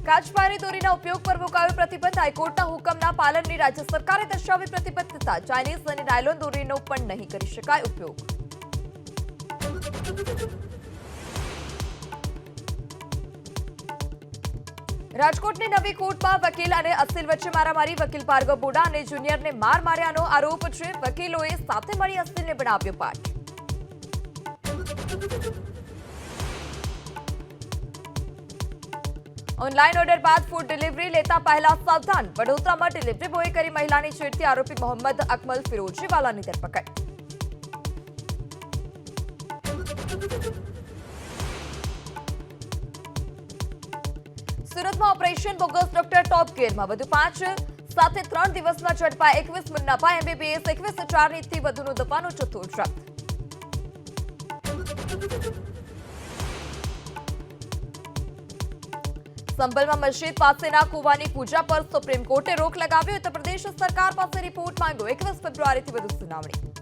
કાચબારી દોરીના ઉપયોગ પર મુકાયો પ્રતિબંધ. હાઈકોર્ટના હુકમના પાલનની રાજ્ય સરકારે દર્શાવી પ્રતિબદ્ધતા. ચાઇનીઝ અને નાયલોન દોરીનો પણ નહીં કરી શકાય ઉપયોગ. રાજકોટની નવી કોર્ટમાં વકીલ અને અસીલ વચ્ચે મારામારી. વકીલ ભાર્ગવ બોડા અને જુનિયરને માર માર્યાનો આરોપ છે. વકીલોએ સાથે મળી અસીલને બનાવ્યો પાઠ. ઓનલાઈન ઓર્ડર બાદ ફૂડ ડિલિવરી લેતા પહેલા સાવધાન. વડોદરામાં ડિલિવરી બોય કરી મહિલાની છેડતી. આરોપી મોહમ્મદ અકમલ ફિરોજીવાલાની ધરપકડ. સુરતમાં ઓપરેશન બોગસ ડોક્ટર ટોપ ગિયરમાં. વધુ 5 સાથે 3 દિવસમાં ઝડપાયા 21 મુન્નાભાઈ એમબીબીએસ. 21,000 થી વધુનો દવાનો જથ્થો જપ્ત. સંભલમાં મસ્જિદ પાસેના કૂવાની પૂજા પર સુપ્રીમ કોર્ટે રોક લગાવી. ઉત્તર પ્રદેશ સરકાર પાસે રિપોર્ટ માંગ્યો. 21 ફેબ્રુઆરીથી વધુ સુનાવણી.